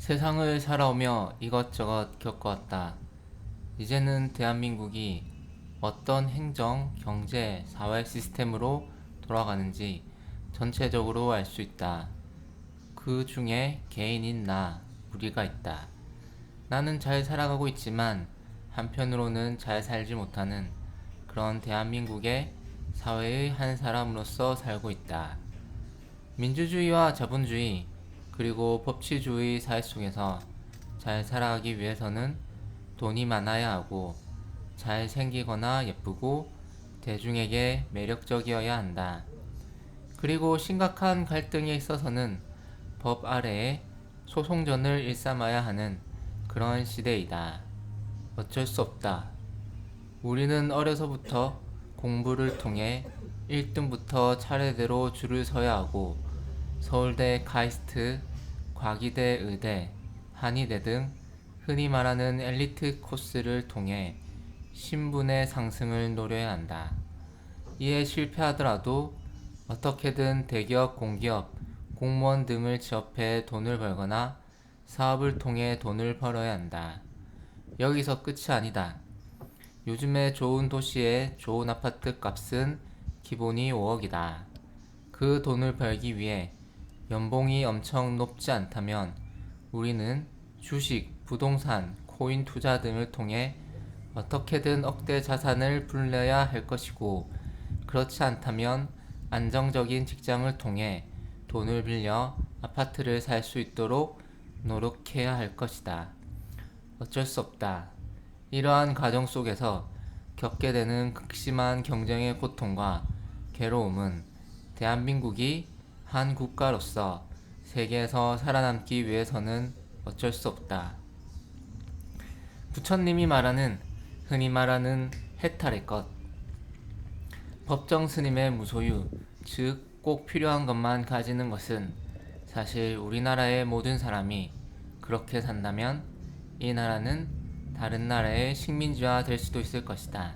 세상을 살아오며 이것저것 겪어왔다. 이제는 대한민국이 어떤 행정, 경제, 사회 시스템으로 돌아가는지 전체적으로 알 수 있다. 그 중에 개인인 우리가 있다. 나는 잘 살아가고 있지만 한편으로는 잘 살지 못하는 그런 대한민국의 사회의 한 사람으로서 살고 있다. 민주주의와 자본주의, 그리고 법치주의 사회 속에서 잘 살아가기 위해서는 돈이 많아야 하고, 잘 생기거나 예쁘고, 대중에게 매력적이어야 한다. 그리고 심각한 갈등에 있어서는 법 아래에 소송전을 일삼아야 하는 그런 시대이다. 어쩔 수 없다. 우리는 어려서부터 공부를 통해 1등부터 차례대로 줄을 서야 하고, 서울대 카이스트, 과기대 의대, 한의대 등 흔히 말하는 엘리트 코스를 통해 신분의 상승을 노려야 한다. 이에 실패하더라도 어떻게든 대기업, 공기업, 공무원 등을 취업해 돈을 벌거나 사업을 통해 돈을 벌어야 한다. 여기서 끝이 아니다. 요즘에 좋은 도시의 좋은 아파트 값은 기본이 5억이다. 그 돈을 벌기 위해 연봉이 엄청 높지 않다면 우리는 주식, 부동산, 코인 투자 등을 통해 어떻게든 억대 자산을 불려야 할 것이고, 그렇지 않다면 안정적인 직장을 통해 돈을 빌려 아파트를 살 수 있도록 노력해야 할 것이다. 어쩔 수 없다. 이러한 과정 속에서 겪게 되는 극심한 경쟁의 고통과 괴로움은 대한민국이 한 국가로서 세계에서 살아남기 위해서는 어쩔 수 없다. 부처님이 말하는, 흔히 말하는 해탈의 것, 법정 스님의 무소유, 즉 꼭 필요한 것만 가지는 것은 사실 우리나라의 모든 사람이 그렇게 산다면 이 나라는 다른 나라의 식민지화 될 수도 있을 것이다.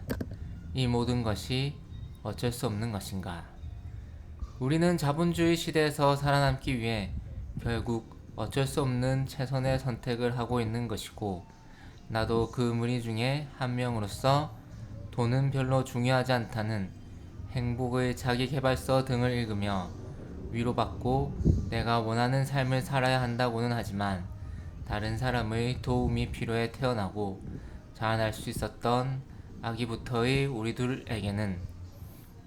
이 모든 것이 어쩔 수 없는 것인가? 우리는 자본주의 시대에서 살아남기 위해 결국 어쩔 수 없는 최선의 선택을 하고 있는 것이고, 나도 그 무리 중에 한 명으로서 돈은 별로 중요하지 않다는 행복의 자기계발서 등을 읽으며 위로받고 내가 원하는 삶을 살아야 한다고는 하지만, 다른 사람의 도움이 필요해 태어나고 자라날 수 있었던 아기부터의 우리들에게는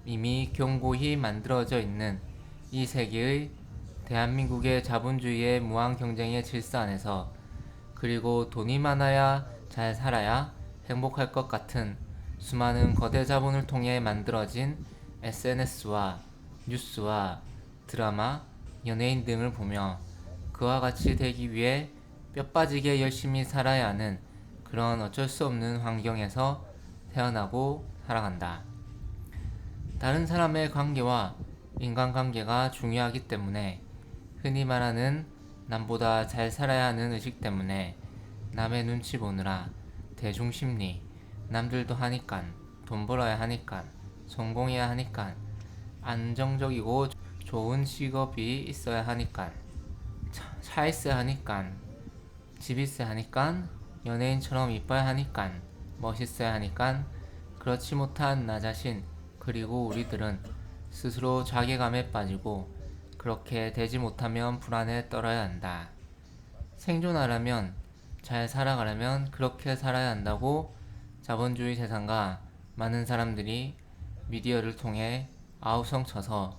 이미 견고히 만들어져 있는 이 세계의 대한민국의 자본주의의 무한 경쟁의 질서 안에서, 그리고 돈이 많아야 잘 살아야 행복할 것 같은 수많은 거대 자본을 통해 만들어진 SNS와 뉴스와 드라마, 연예인 등을 보며 그와 같이 되기 위해 뼈빠지게 열심히 살아야 하는 그런 어쩔 수 없는 환경에서 태어나고 살아간다. 다른 사람의 관계와 인간관계가 중요하기 때문에, 흔히 말하는 남보다 잘 살아야 하는 의식 때문에 남의 눈치 보느라 대중심리, 남들도 하니깐, 돈 벌어야 하니깐, 성공해야 하니깐, 안정적이고 좋은 직업이 있어야 하니깐, 차 있어야 하니깐, 집 있어야 하니깐, 연예인처럼 이뻐야 하니깐, 멋있어야 하니깐, 그렇지 못한 나 자신, 그리고 우리들은 스스로 자괴감에 빠지고 그렇게 되지 못하면 불안에 떨어야 한다. 생존하려면, 잘 살아가려면 그렇게 살아야 한다고 자본주의 세상과 많은 사람들이 미디어를 통해 아우성쳐서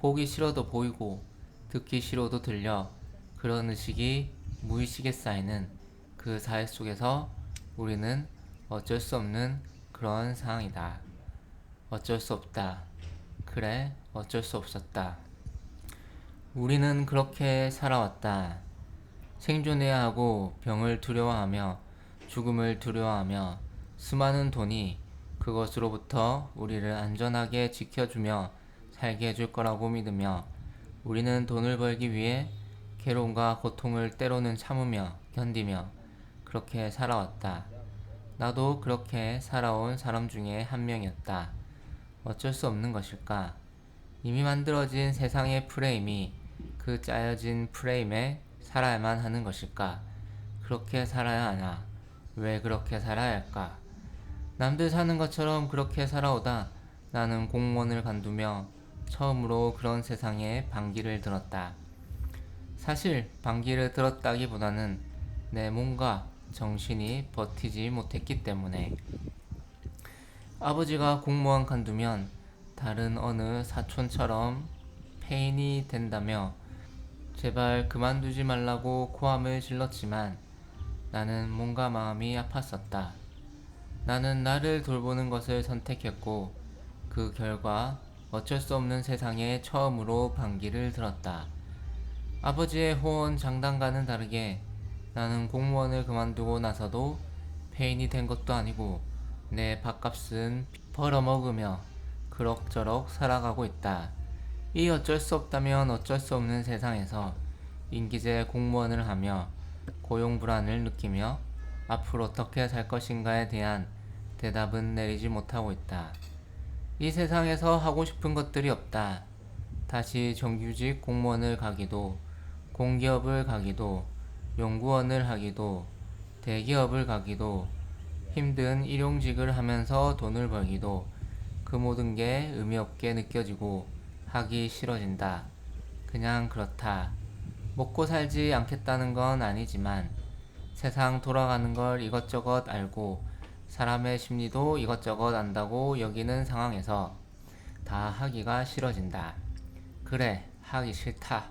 보기 싫어도 보이고 듣기 싫어도 들려 그런 의식이 무의식에 쌓이는 그 사회 속에서 우리는 어쩔 수 없는 그런 상황이다. 어쩔 수 없다. 그래, 어쩔 수 없었다. 우리는 그렇게 살아왔다. 생존해야 하고 병을 두려워하며 죽음을 두려워하며 수많은 돈이 그것으로부터 우리를 안전하게 지켜주며 살게 해줄 거라고 믿으며, 우리는 돈을 벌기 위해 괴로움과 고통을 때로는 참으며 견디며 그렇게 살아왔다. 나도 그렇게 살아온 사람 중에 한 명이었다. 어쩔 수 없는 것일까? 이미 만들어진 세상의 프레임이 그 짜여진 프레임에 살아야만 하는 것일까? 그렇게 살아야 하나? 왜 그렇게 살아야 할까? 남들 사는 것처럼 그렇게 살아오다 나는 공무원을 간두며 처음으로 그런 세상에 반기를 들었다. 사실 반기를 들었다기보다는 내 몸과 정신이 버티지 못했기 때문에. 아버지가 공무원 간두면 다른 어느 사촌처럼 폐인이 된다며 제발 그만두지 말라고 고함을 질렀지만 나는 몸과 마음이 아팠었다. 나는 나를 돌보는 것을 선택했고 그 결과 어쩔 수 없는 세상에 처음으로 반기를 들었다. 아버지의 호언 장담과는 다르게 나는 공무원을 그만두고 나서도 폐인이 된 것도 아니고 내 밥값은 벌어먹으며 그럭저럭 살아가고 있다. 이 어쩔 수 없다면 어쩔 수 없는 세상에서 임기제 공무원을 하며 고용 불안을 느끼며 앞으로 어떻게 살 것인가에 대한 대답은 내리지 못하고 있다. 이 세상에서 하고 싶은 것들이 없다. 다시 정규직 공무원을 가기도, 공기업을 가기도, 연구원을 하기도, 대기업을 가기도, 힘든 일용직을 하면서 돈을 벌기도 그 모든 게 의미 없게 느껴지고 하기 싫어진다. 그냥 그렇다. 먹고 살지 않겠다는 건 아니지만 세상 돌아가는 걸 이것저것 알고 사람의 심리도 이것저것 안다고 여기는 상황에서 다 하기가 싫어진다. 그래, 하기 싫다.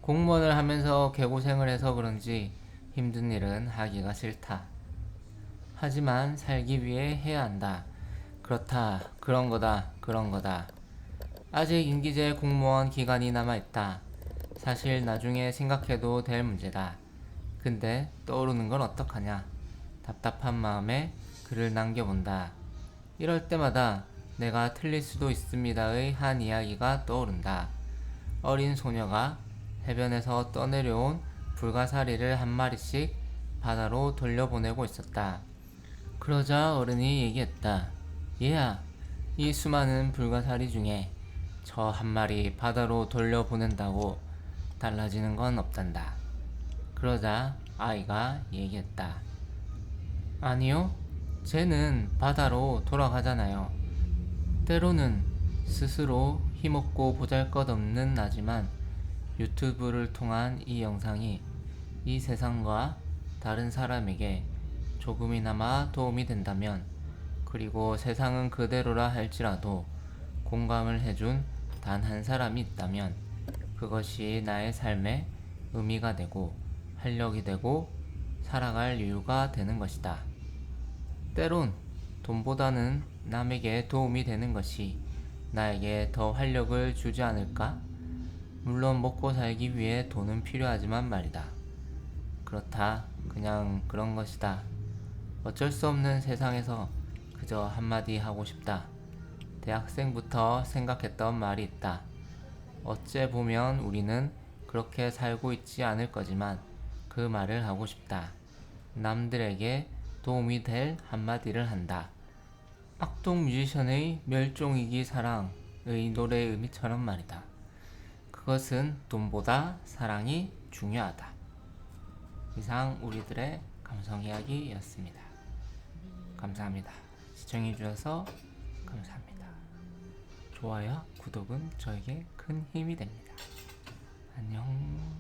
공무원을 하면서 개고생을 해서 그런지 힘든 일은 하기가 싫다. 하지만 살기 위해 해야 한다. 그렇다. 그런 거다. 그런 거다. 아직 임기제 공무원 기간이 남아있다. 사실 나중에 생각해도 될 문제다. 근데 떠오르는 건 어떡하냐. 답답한 마음에 글을 남겨본다. 이럴 때마다 내가 틀릴 수도 있습니다의 한 이야기가 떠오른다. 어린 소녀가 해변에서 떠내려온 불가사리를 한 마리씩 바다로 돌려보내고 있었다. 그러자 어른이 얘기했다. 얘야, 이 수많은 불가사리 중에 저 한 마리 바다로 돌려보낸다고 달라지는 건 없단다. 그러자 아이가 얘기했다. 아니요, 쟤는 바다로 돌아가잖아요. 때로는 스스로 힘없고 보잘것없는 나지만 유튜브를 통한 이 영상이 이 세상과 다른 사람에게 조금이나마 도움이 된다면, 그리고 세상은 그대로라 할지라도 공감을 해준 단 한 사람이 있다면 그것이 나의 삶에 의미가 되고 활력이 되고 살아갈 이유가 되는 것이다. 때론 돈보다는 남에게 도움이 되는 것이 나에게 더 활력을 주지 않을까? 물론 먹고 살기 위해 돈은 필요하지만 말이다. 그렇다. 그냥 그런 것이다. 어쩔 수 없는 세상에서 그저 한마디 하고 싶다. 대학생부터 생각했던 말이 있다. 어째 보면 우리는 그렇게 살고 있지 않을 거지만 그 말을 하고 싶다. 남들에게 도움이 될 한마디를 한다. 악동 뮤지션의 멸종위기 사랑의 노래의 의미처럼 말이다. 그것은 돈보다 사랑이 중요하다. 이상 우리들의 감성 이야기였습니다. 감사합니다. 시청해주셔서 감사합니다. 좋아요, 구독은 저에게 큰 힘이 됩니다. 안녕.